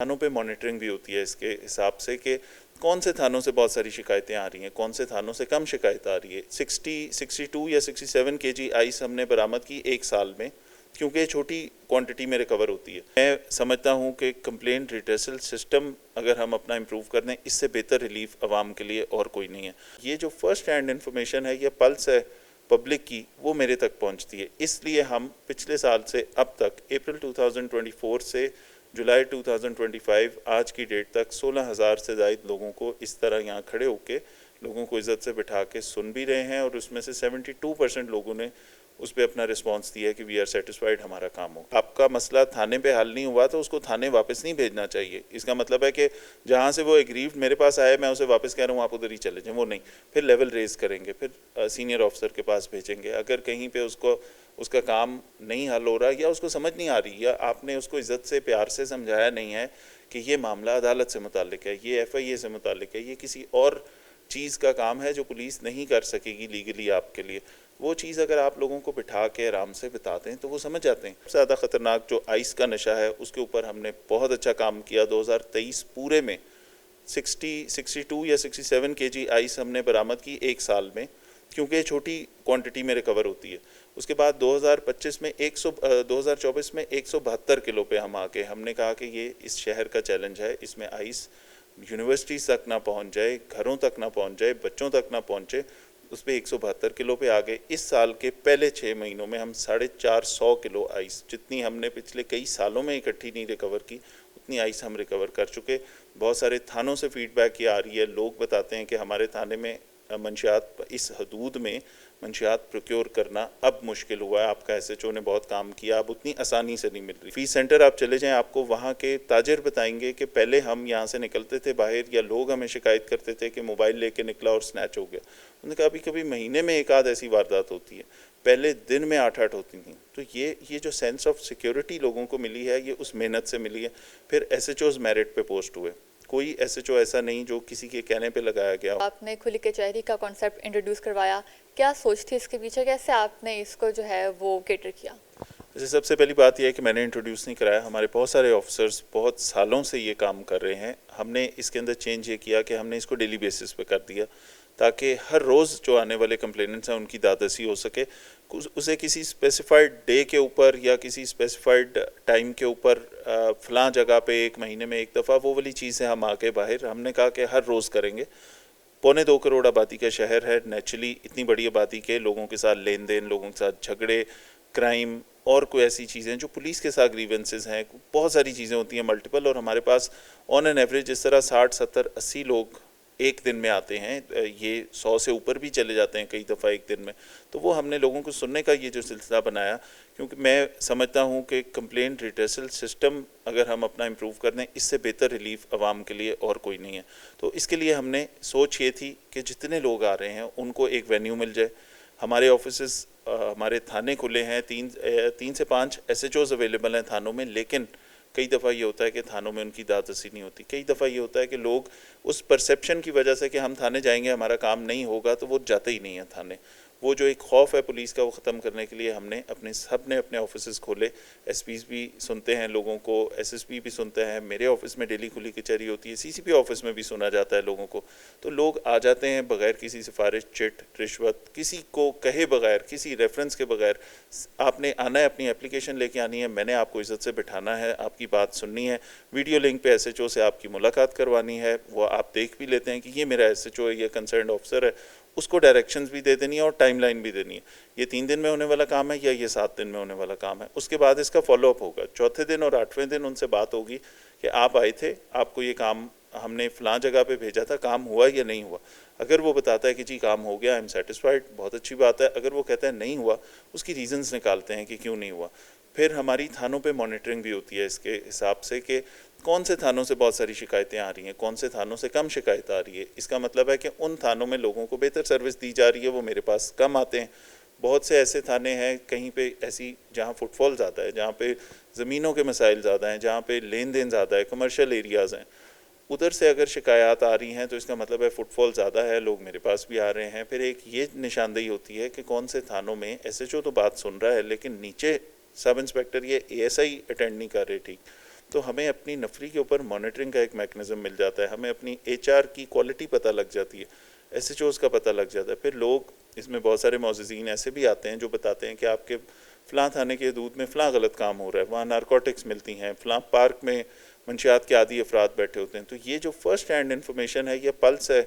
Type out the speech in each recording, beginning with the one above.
थानों पे मॉनिटरिंग भी होती है इसके हिसाब से कि कौन से थानों से बहुत सारी शिकायतें आ रही हैं, कौन से थानों से कम शिकायत आ रही है। 62 या 67 केजी आइस हमने बरामद की एक साल में, क्योंकि छोटी क्वांटिटी में रिकवर होती है। मैं समझता हूं कि कंप्लेंट रिड्रेसल सिस्टम अगर हम अपना इम्प्रूव कर दें, इससे बेहतर रिलीफ आवाम के लिए और कोई नहीं है। ये जो फर्स्ट हैंड इन्फॉर्मेशन है, ये पल्स है पब्लिक की, वो मेरे तक पहुंचती है। इसलिए हम पिछले साल से अब तक अप्रैल 2024 से जुलाई 2025 आज की डेट तक 16,000 से ज़ायद लोगों को इस तरह यहाँ खड़े होके लोगों को इज़्ज़त से बिठा के सुन भी रहे हैं, और उसमें से 72% लोगों ने उस पर अपना रिस्पांस दिया है कि वी आर सेटिस्फाइड, हमारा काम हो। आपका मसला थाने पे हल नहीं हुआ तो उसको थाने वापस नहीं भेजना चाहिए। इसका मतलब है कि जहाँ से वो एग्रीव्ड मेरे पास आए, मैं उसे वापस कह रहा हूँ आप उधर ही चले जाएँ, वो नहीं, फिर लेवल रेज करेंगे, फिर सीनियर ऑफिसर के पास भेजेंगे। अगर कहीं पे उसका काम नहीं हल हो रहा, या उसको समझ नहीं आ रही, या आपने उसको इज़्ज़त से प्यार से समझाया नहीं है कि ये मामला अदालत से मुताल्लिक है, ये FIA से मुताल्लिक है, ये किसी और चीज़ का काम है जो पुलिस नहीं कर सकेगी लीगली आपके लिए, वो चीज़ अगर आप लोगों को बिठा के आराम से बताते हैं तो वो समझ जाते हैं। सबसे ज़्यादा ख़तरनाक जो आइस का नशा है, उसके ऊपर हमने बहुत अच्छा काम किया। 2023 पूरे में 62 या 67 केजी आइस हमने बरामद की एक साल में, क्योंकि छोटी क्वांटिटी में रिकवर होती है। उसके बाद 2024 में 172 किलो पे हम आके हमने कहा कि ये इस शहर का चैलेंज है, इसमें आइस यूनिवर्सिटीज़ तक ना पहुंच जाए, घरों तक ना पहुंच जाए, बच्चों तक ना पहुंचे, उस पर 172 किलो पे आ गए। इस साल के पहले 6 महीनों में हम 450 किलो आइस, जितनी हमने पिछले कई सालों में इकट्ठी नहीं रिकवर की, उतनी आइस हम रिकवर कर चुके। बहुत सारे थानों से फीडबैक ये आ रही है, लोग बताते हैं कि हमारे थाने में मंशियात, इस हदूद में मंशियात प्रोक्योर करना अब मुश्किल हुआ है, आपका SHO ने बहुत काम किया, अब उतनी आसानी से नहीं मिल रही। फीस सेंटर आप चले जाएं, आपको वहाँ के ताजिर बताएंगे कि पहले हम यहाँ से निकलते थे बाहर, या लोग हमें शिकायत करते थे कि मोबाइल लेके निकला और स्नैच हो गया। उन्होंने कहा कभी कभी महीने में एक आध ऐसी वारदात होती है, पहले दिन में 8-8 होती थी। तो ये जो सेंस ऑफ सिक्योरिटी लोगों को मिली है, ये उस मेहनत से मिली है। फिर SHOs मेरिट पे पोस्ट हुए, कोई SHO ऐसा नहीं जो किसी के कहने पे लगाया गया। आपने खुली कचहरी का कॉन्सेप्ट इंट्रोड्यूस करवाया, क्या सोच थी इसके पीछे, कैसे आपने इसको जो है वो कैटर किया? जैसे सबसे पहली बात यह है कि मैंने इंट्रोड्यूस नहीं कराया, हमारे बहुत सारे ऑफिसर्स बहुत सालों से ये काम कर रहे हैं। हमने इसके अंदर चेंज ये किया कि हमने इसको डेली बेसिस पे कर दिया, ताकि हर रोज़ जो आने वाले कंप्लेनेंट्स हैं उनकी दादसी हो सके। उसे किसी स्पेसिफाइड डे के ऊपर या किसी स्पेसिफाइड टाइम के ऊपर फ़लाँ जगह पे एक महीने में एक दफ़ा, वो वाली चीज़ें हम आके बाहर, हमने कहा कि हर रोज़ करेंगे। 2.25 करोड़ आबादी का शहर है, नेचुरली इतनी बड़ी आबादी के लोगों के साथ लेन देन, लोगों के साथ झगड़े, क्राइम और कोई ऐसी चीज़ें जो पुलिस के साथ ग्रीवेंसेस हैं, बहुत सारी चीज़ें होती हैं मल्टीपल। और हमारे पास ऑन एन एवरेज इस तरह 60, 70, 80 लोग एक दिन में आते हैं, ये 100 से ऊपर भी चले जाते हैं कई दफ़ा एक दिन में। तो वो हमने लोगों को सुनने का ये जो सिलसिला बनाया, क्योंकि मैं समझता हूँ कि कंप्लेंट रिड्रेसल सिस्टम अगर हम अपना इम्प्रूव कर दें, इससे बेहतर रिलीफ आवाम के लिए और कोई नहीं है। तो इसके लिए हमने सोच ये थी कि जितने लोग आ रहे हैं उनको एक वेन्यू मिल जाए। हमारे ऑफिस, हमारे थाने खुले हैं, 3 से 5 SHOs अवेलेबल हैं थानों में, लेकिन कई दफ़ा ये होता है कि थानों में उनकी दादसी नहीं होती। कई दफ़ा ये होता है कि लोग उस परसेप्शन की वजह से कि हम थाने जाएंगे हमारा काम नहीं होगा, तो वो जाते ही नहीं है थाने। वो जो एक खौफ है पुलिस का, वो ख़त्म करने के लिए हमने अपने ऑफिस खोले। SPs भी सुनते हैं लोगों को, SSP भी सुनते हैं, मेरे ऑफिस में डेली खुली कचहरी होती है, CCP ऑफिस में भी सुना जाता है लोगों को। तो लोग आ जाते हैं बग़ैर किसी सिफारिश, चिट, रिश्वत, किसी को कहे बग़ैर, किसी रेफरेंस के बग़ैर। आपने आना है, अपनी एप्लीकेशन लेके आनी है, मैंने आपको इज़्ज़त से बिठाना है, आपकी बात सुननी है, वीडियो लिंक पे SHO से आपकी मुलाकात करवानी है, वो आप देख भी लेते हैं कि ये मेरा SHO है, ये कंसर्न ऑफिसर है, उसको डायरेक्शंस भी दे देनी है और टाइमलाइन भी देनी है। ये 3 दिन में होने वाला काम है या ये 7 दिन में होने वाला काम है। उसके बाद इसका फॉलोअप होगा। चौथे दिन और 8वें दिन उनसे बात होगी कि आप आए थे, आपको ये काम हमने फ़लाँ जगह पे भेजा था, काम हुआ या नहीं हुआ। अगर वो बताता है कि जी काम हो गया, आई एम सेटिस्फाइड, बहुत अच्छी बात है। अगर वो कहता है नहीं हुआ, उसकी रीज़न्स निकालते हैं कि क्यों नहीं हुआ। फिर हमारी थानों पे मॉनिटरिंग भी होती है इसके हिसाब से कि कौन से थानों से बहुत सारी शिकायतें आ रही हैं, कौन से थानों से कम शिकायत आ रही है। इसका मतलब है कि उन थानों में लोगों को बेहतर सर्विस दी जा रही है, वो मेरे पास कम आते हैं। बहुत से ऐसे थाने हैं कहीं पे ऐसी जहाँ फुटफॉल ज़्यादा है, जहाँ पे ज़मीनों के मसाइल ज़्यादा हैं, जहाँ पे लेन देन ज़्यादा है, कमर्शियल एरियाज़ हैं, उधर से अगर शिकायत आ रही हैं तो इसका मतलब है फुटफॉल ज़्यादा है, लोग मेरे पास भी आ रहे हैं। फिर एक ये निशानदेही होती है कि कौन से थानों में SHO तो बात सुन रहा है, लेकिन नीचे सब इंस्पेक्टर ये ASI अटेंड नहीं कर रहे ठीक, तो हमें अपनी नफरी के ऊपर मॉनिटरिंग का एक मैकेनिज्म मिल जाता है, हमें अपनी HR की क्वालिटी पता लग जाती है, SHOs का पता लग जाता है। फिर लोग इसमें बहुत सारे मौजूदीन ऐसे भी आते हैं जो बताते हैं कि आपके फ़लाँ थाने के दूध में फ़लाँ गलत काम हो रहा है, वहाँ नारकोटिक्स मिलती हैं, फ़लाँ पार्क में मंशियात के आदी अफराद बैठे होते हैं। तो ये जो फर्स्ट हैंड इन्फॉर्मेशन है, ये पल्स है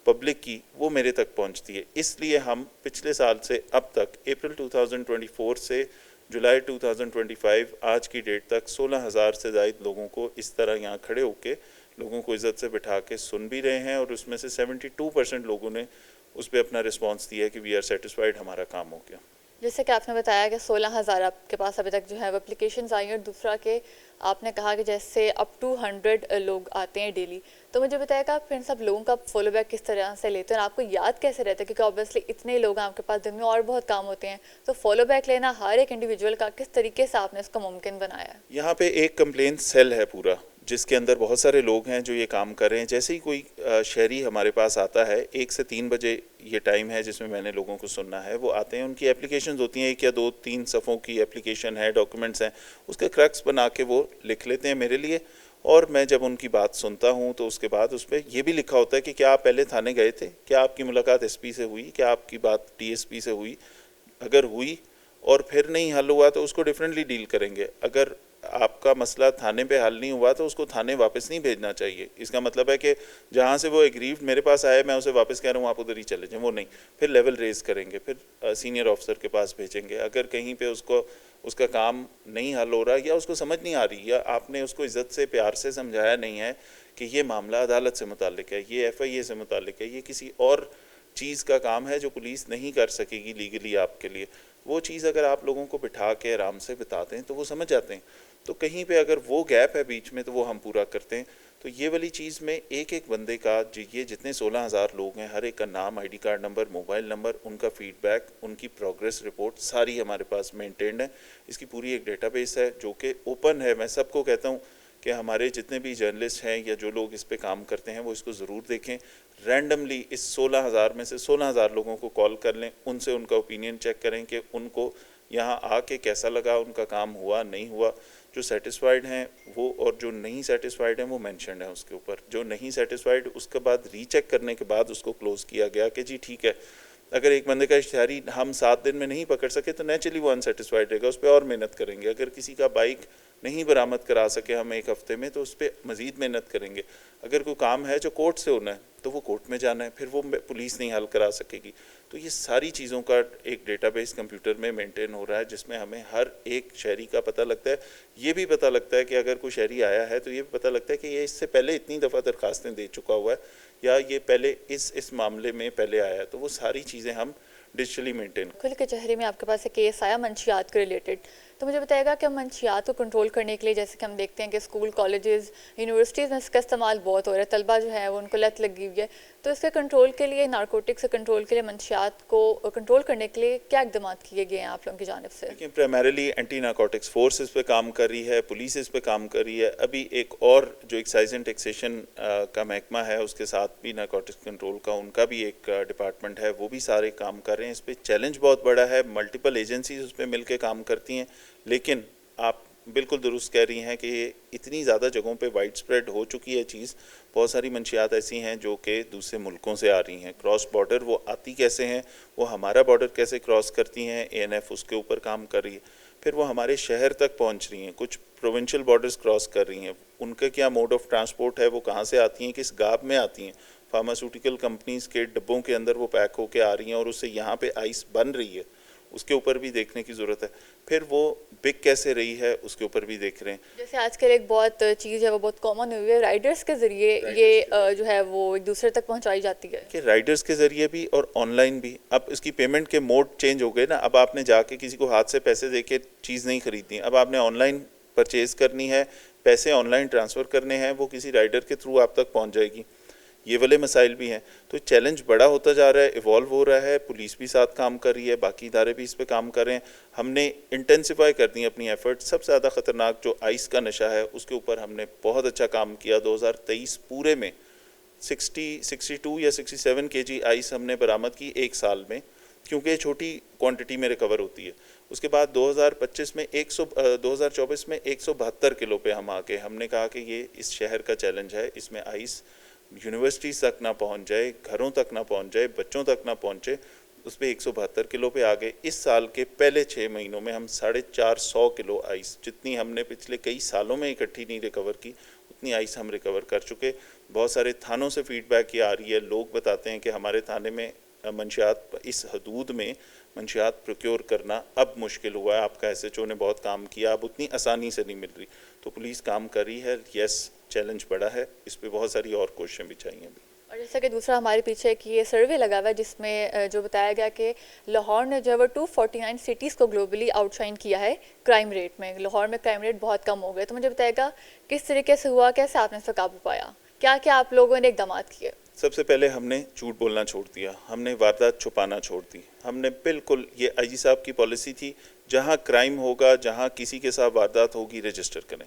पब्लिक की, वो मेरे तक पहुंचती है। इसलिए हम पिछले साल से अब तक अप्रैल 2024 से जुलाई 2025 आज की डेट तक 16,000 से ज़ायद लोगों को इस तरह यहाँ खड़े होके लोगों को इज़्ज़त से बिठा के सुन भी रहे हैं, और उसमें से 72% लोगों ने उस पर अपना रिस्पॉन्स दिया है कि वी आर सेटिस्फाइड, हमारा काम हो गया। जैसे कि आपने बताया कि 16,000 आपके पास अभी तक जो है वो एप्लीकेशंस आई हैं, और दूसरा कि आपने कहा कि जैसे अप टू 100 लोग आते हैं डेली। तो मुझे बताइएगा आप इन सब लोगों का फॉलो बैक किस तरह से लेते हैं, और आपको याद कैसे रहता है, क्योंकि ऑब्वियसली इतने लोग हैं आपके पास, दिन में और बहुत काम होते हैं, तो फॉलो बैक लेना हर एक इंडिविजुअल का किस तरीके से आपने इसको मुमकिन बनाया है? यहाँ पे एक कंप्लेंट सेल है पूरा, जिसके अंदर बहुत सारे लोग हैं जो ये काम कर रहे हैं। जैसे ही कोई शहरी हमारे पास आता है, 1 से 3 बजे ये टाइम है जिसमें मैंने लोगों को सुनना है, वो आते हैं, उनकी एप्लीकेशंस होती हैं, 1 या 2-3 सफ़ों की एप्लीकेशन है, डॉक्यूमेंट्स हैं, उसके क्रक्स बना के वो लिख लेते हैं मेरे लिए, और मैं जब उनकी बात सुनता हूँ तो उसके बाद उस पर ये भी लिखा होता है कि क्या आप पहले थाने गए थे, क्या आपकी मुलाकात SP से हुई, क्या आपकी बात DSP से हुई, अगर हुई और फिर नहीं हल हुआ तो उसको डिफरेंटली डील करेंगे। अगर आपका मसला थाने पे हल नहीं हुआ तो उसको थाने वापस नहीं भेजना चाहिए। इसका मतलब है कि जहाँ से वो एग्रीव्ड मेरे पास आए, मैं उसे वापस कह रहा हूँ आप उधर ही चले जाएं, वो नहीं, फिर लेवल रेज करेंगे, फिर सीनियर ऑफिसर के पास भेजेंगे। अगर कहीं पे उसका काम नहीं हल हो रहा, या उसको समझ नहीं आ रही, या आपने उसको इज़्ज़त से प्यार से समझाया नहीं है कि ये मामला अदालत से मुताल्लिक है, ये FIA से मुताल्लिक है, ये किसी और चीज़ का काम है जो पुलिस नहीं कर सकेगी लीगली आपके लिए, वो चीज़ अगर आप लोगों को बिठा के आराम से बताते हैं तो वो समझ जाते हैं। तो कहीं पे अगर वो गैप है बीच में तो वो हम पूरा करते हैं। तो ये वाली चीज़ में एक एक बंदे का, ये जितने 16,000 लोग हैं, हर एक का नाम, ID card number, mobile number, उनका फीडबैक, उनकी प्रोग्रेस रिपोर्ट सारी हमारे पास मेंटेन्ड है। इसकी पूरी एक डेटाबेस है जो कि ओपन है। मैं सबको कहता हूँ कि हमारे जितने भी जर्नलिस्ट हैं या जो लोग इस पे काम करते हैं वो इसको ज़रूर देखें। रैंडमली इस 16,000 में से 16,000 लोगों को कॉल कर लें, उनसे उनका ओपिनियन चेक करें कि उनको यहाँ आके कैसा लगा, उनका काम हुआ नहीं हुआ। जो सेटिस्फाइड हैं वो, और जो नहीं सेटिस्फाइड हैं वो मेंशन्ड है उसके ऊपर। जो नहीं सेटिस्फाइड, उसके बाद रीचेक करने के बाद उसको क्लोज़ किया गया कि जी ठीक है। अगर एक बंदे का इश्तिहारी हम 7 दिन में नहीं पकड़ सके तो नेचुरली वो अनसेटिस्फाइड रहेगा, उस पर और मेहनत करेंगे। अगर किसी का बाइक नहीं बरामद करा सके हम 1 हफ्ते में तो उस पर मज़ीद मेहनत करेंगे। अगर कोई काम है जो कोर्ट से होना है तो वो कोर्ट में जाना है, फिर वो पुलिस नहीं हल करा सकेगी। तो ये सारी चीज़ों का एक डेटाबेस कंप्यूटर में मेंटेन हो रहा है, जिसमें हमें हर एक शहरी का पता लगता है। ये भी पता लगता है कि अगर कोई शहरी आया है तो ये भी पता लगता है कि ये इससे पहले इतनी दफ़ा दरखास्तें दे चुका हुआ है, या ये पहले इस मामले में पहले आया है। तो वो सारी चीज़ें हम डिजिटली मेंटेन। खुल कचहरी में आपके पास एक केस आया मंशियात के रिलेटेड, तो मुझे बताएगा कि मंशियात को कंट्रोल करने के लिए, जैसे कि हम देखते हैं कि स्कूल, कॉलेजेस, यूनिवर्सिटीज़ में इसका इस्तेमाल बहुत हो रहा है, तलबा जो है वो उनको लत लगी हुई है, तो इसके कंट्रोल के लिए, नारकोटिक्स से कंट्रोल के लिए, मंशियात को कंट्रोल करने के लिए क्या इक़दाम किए गए हैं आप लोगों की जानिब से? देखिए, प्राइमरीली एंटी नारकोटिक्स फोर्स इस पे काम कर रही है, पुलिस इस पे काम कर रही है। अभी एक और जो एक्साइज एंड टैक्सेशन का महकमा है उसके साथ भी नारकोटिक्स कंट्रोल का उनका भी एक डिपार्टमेंट है, वो भी सारे काम कर रहे हैं। इस पे चैलेंज बहुत बड़ा है, मल्टीपल एजेंसीज उस पर मिल के काम करती हैं, लेकिन आप बिल्कुल दुरुस्त कह रही हैं कि ये इतनी ज़्यादा जगहों पे वाइड स्प्रेड हो चुकी है चीज़। बहुत सारी मंशियात ऐसी हैं जो कि दूसरे मुल्कों से आ रही हैं, क्रॉस बॉर्डर वो आती कैसे हैं, वो हमारा बॉर्डर कैसे क्रॉस करती हैं, ANF उसके ऊपर काम कर रही है, फिर वो हमारे शहर तक पहुंच रही हैं, कुछ प्रोविंशियल बॉर्डर्स क्रॉस कर रही हैं, उनका क्या मोड ऑफ ट्रांसपोर्ट है, वो कहाँ से आती हैं, किस गाब में आती हैं, फार्मास्यूटिकल कंपनीज़ के डिब्बों के अंदर वो पैक होके आ रही हैं और उससे यहाँ पे आइस बन रही है, उसके ऊपर भी देखने की ज़रूरत है। फिर वो बिक कैसे रही है उसके ऊपर भी देख रहे हैं। जैसे आजकल एक बहुत चीज़ है वो बहुत कॉमन हुई है, राइडर्स के ज़रिए ये जो है वो एक दूसरे तक पहुंचाई जाती है, कि राइडर्स के ज़रिए भी और ऑनलाइन भी। अब इसकी पेमेंट के मोड चेंज हो गए ना, अब आपने जाके किसी को हाथ से पैसे दे के चीज़ नहीं खरीदनी, अब आपने ऑनलाइन परचेज़ करनी है, पैसे ऑनलाइन ट्रांसफ़र करने हैं, वो किसी राइडर के थ्रू आप तक पहुँच जाएगी। ये वाले मसाइल भी हैं। तो चैलेंज बड़ा होता जा रहा है, इवॉल्व हो रहा है, पुलिस भी साथ काम कर रही है, बाकी इदारे भी इस पे काम कर रहे हैं। हमने इंटेंसिफाई कर दी अपनी एफर्ट। सबसे ज़्यादा ख़तरनाक जो आइस का नशा है उसके ऊपर हमने बहुत अच्छा काम किया। 2023 पूरे में 62 या 67 kg आइस हमने बरामद की एक साल में, क्योंकि ये छोटी क्वांटिटी में रिकवर होती है। उसके बाद 2025 में 2024 में 172 किलो पे हम आके हमने कहा कि ये इस शहर का चैलेंज है, इसमें आइस यूनिवर्सिटीज़ तक ना पहुंच जाए, घरों तक ना पहुंच जाए, बच्चों तक ना पहुंचे, उस पर 172 किलो पे आ गए। इस साल के पहले 6 महीनों में हम 450 किलो आइस, जितनी हमने पिछले कई सालों में इकट्ठी नहीं रिकवर की, उतनी आइस हम रिकवर कर चुके। बहुत सारे थानों से फीडबैक ये आ रही है, लोग बताते हैं कि हमारे थाने में मंशियात, इस हदूद में मंशियात प्रोक्योर करना अब मुश्किल हुआ है। आपका एसएचओ ने बहुत काम किया, अब उतनी आसानी से नहीं मिल रही, तो पुलिस काम कर रही है। यस, चैलेंज बड़ा है, इस पे बहुत सारी और कोशिशें भी चाहिए अभी। और जैसा कि दूसरा हमारे पीछे कि ये सर्वे लगा हुआ है जिसमें जो बताया गया कि लाहौर ने जो है वो 249 सिटीज़ को ग्लोबली आउटशाइन किया है क्राइम रेट में। लाहौर में क्राइम रेट बहुत कम हो गए, तो मुझे बताएगा किस तरीके से हुआ, कैसे आपने इस पर काबू पाया, क्या क्या आप लोगों ने इकदाम किए? सबसे पहले हमने झूठ बोलना छोड़ दिया, हमने वारदात छुपाना छोड़ दी। हमने बिल्कुल, ये आईजी साहब की पॉलिसी थी, जहां क्राइम होगा, जहां किसी के साथ वारदात होगी, रजिस्टर करें।